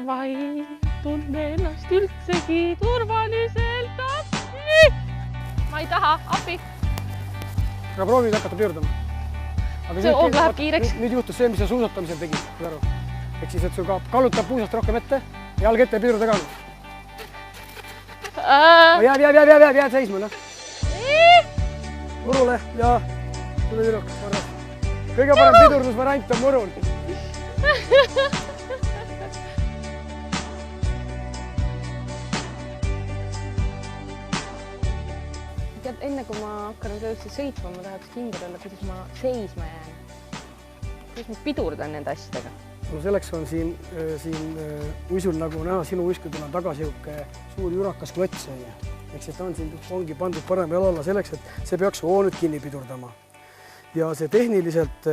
Ma ei tunne ennast üldsegi turvaliselt appi. Ma ei taha appi. Aga proovid hakata pöördama. See hoog läheb kiireks. Nüüd juhtus see, mis sa suusatamisel tegid. Ehk siis, et sul kallutab puusast rohkem ette, jalg ette ja pöörda ka. Jääb seisma, noh. Murule ja tule tüdruk. Kõige parem pidurdusvariant on murul. Tead, enne kui ma hakkan üldse sõitma, ma tahaks kindel olla, kuidas ma seisma jään. Kuidas ma pidurdan nende asjadega? No selleks on siin uisul nagu näha sinu uiskudel on taga sihuke suur jurakas klots. Ehk siis ta on siin ongi pandud parem jalalla selleks, et see peaks nüüd kinni pidurdama. Ja see tehniliselt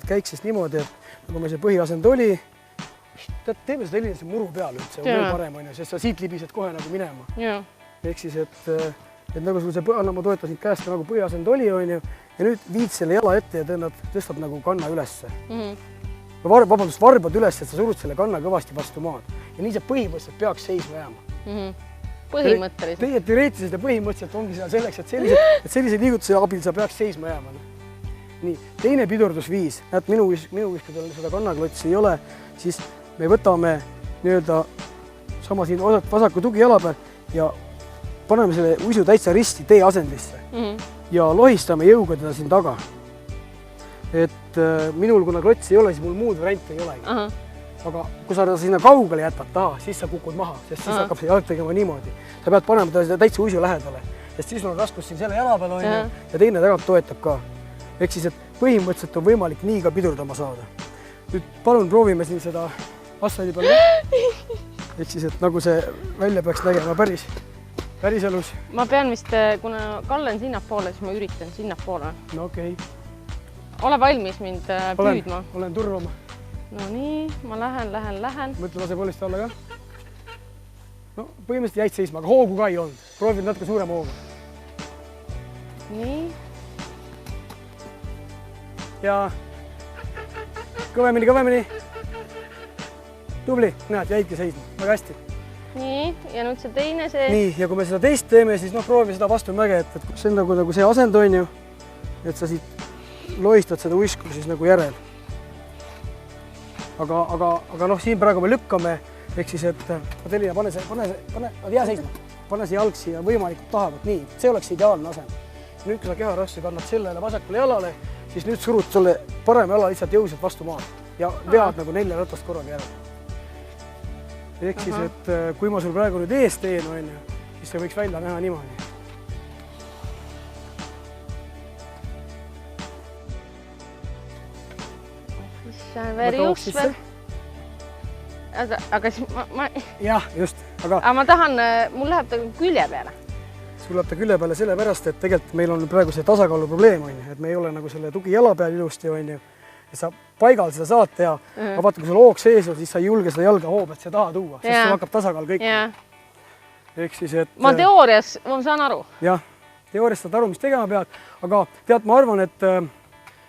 käiks siis niimoodi, et nagu meil see põhiasend oli, teeme seda selline muru peal üldse, on parem, sest sa siit libised kohe nagu minema. Ehk siis, et nagu sul see ma toetasin käest nagu põhiasend oli, ja nüüd viid selle jala ette ja tõstad nagu kanna ülesse. Vabandust, varbad üles, et sa surud selle kanna kõvasti vastu maad. Ja nii see põhimõtteliselt peaks seisma jääma. Põhimõtteliselt? Teoreetiliselt ja põhimõtteliselt ongi seda selleks, et sellise liigutuse abil sa peaks seisma jääma. Nii, teine pidurdusviis, näed, minu viskudel seda kannaklotsi ei ole, siis me võtame nii-öelda sama siin vasaku tugi jala peal ja paneme selle uisu täitsa risti tee asendisse ja lohistame jõuga teda siin taga. Et minul, kuna klotsi ei ole, siis mul muud variante ei olegi. Aga kui sa sinna kaugele jätad taha, siis sa kukud maha, sest siis hakkab see jalg tegema niimoodi. Sa pead panema teda täitsa uisu lähedale, sest siis on raskus siin selle jala peal ja teine tagant toetab ka. Ehk siis, et põhimõtteliselt on võimalik nii ka pidurdama saada. Nüüd palun proovime siin seda asfaldi peal. Ehk siis, et nagu see välja peaks nägema päris elus. Ma pean vist, kuna Kalle on sinnapoole, siis ma üritan sinnapoole. No okei. Ole valmis mind püüdma. Olen turvama. No nii, ma lähen. Mõtle lase poolist alla ka. No põhimõtteliselt jäid seisma, aga hoogu ka ei olnud. Proovid natuke suurem hoogu. Nii. Ja kõvemini. Tubli, näed, jäidki seisma. Väga hästi. Nii, ja nüüd see teine see. Nii, ja kui me seda teist teeme, siis proovime seda vastumäge, et see on nagu see asend on ju, et sa siit lohistad seda uisku siis nagu järel. Aga siin praegu me lükkame, ehk siis, et Adelina, pane see jalg siia võimalikult tahavalt, nii, see oleks ideaalne asend. Nüüd, kui sa keharassi kannad sellele vasakule jalale, siis nüüd surud sulle parem jala lihtsalt jõuliselt vastu maad ja vead nagu 4 ratast korraga järel. Ehk siis, et kui ma sul praegu nüüd ees teen, siis see võiks välja näha niimoodi. See on veri usvel. Aga siis ma... Jah, just. Aga ma tahan, mul läheb ta külje peale. Sul läheb ta külje peale sellepärast, et tegelikult meil on praegu see tasakaalu probleem, et me ei ole nagu selle tugi jala peal ilusti, et sa paigal seda saad teha, aga vaata, kui sul hoog sees on, siis sa ei julge seda jalga hoobet siia taha tuua, sest sul hakkab tasakaal kõik. Ehk siis, et... Ma teoorias, ma saan aru. Jah, teoorias saad aru, mis tegema pead, aga tead, ma arvan, et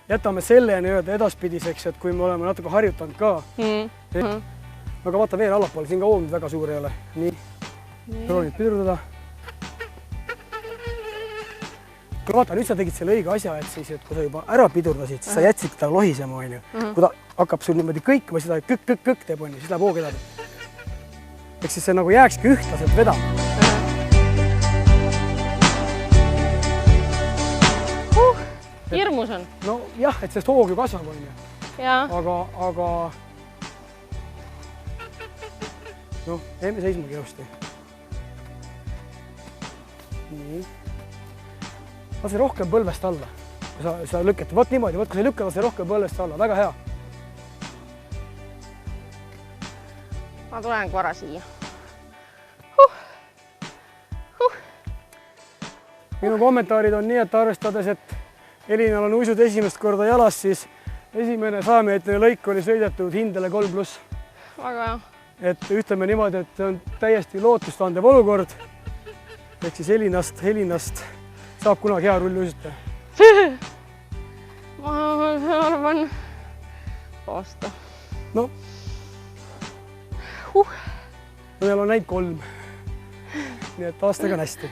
jätame selle edaspidiseks, et kui me oleme natuke harjutanud ka. Aga vaata veel allapoole, siin ka hoog väga suur ei ole. Nii, proovin pidurdada. Kui vaata, nüüd sa tegid selle õige asja, et siis, kui sa juba ära pidurdasid, siis sa jätsid ta lohisema, kui ta hakkab sul niimoodi kõikma, seda kõk teeb, siis läheb hoog edasi. Ehk siis see nagu jääkski ühtlaselt vedama. Hirmus on. No jah, et sellest hoog ju kasvab, aga noh, jääme seisma kiirusti. Nii. Lase rohkem põlvest alla, kui sa lükkad. Vaat niimoodi, kui sa lükkad, lase rohkem põlvest alla. Väga hea. Ma tulen korra siia. Minu kommentaarid on nii, et arvestades, et Elinal on uisud esimest korda jalas, siis esimene 100-meetrine lõik oli sõidetud hindele 3+. Väga hea. Et ütleme niimoodi, et see on täiesti lootustandev olukord. Ehk siis Helinast saab kunagi hea rulluisuta. Ma arvan aasta. No, õel on näinud 3. nii et aastaga on hästi.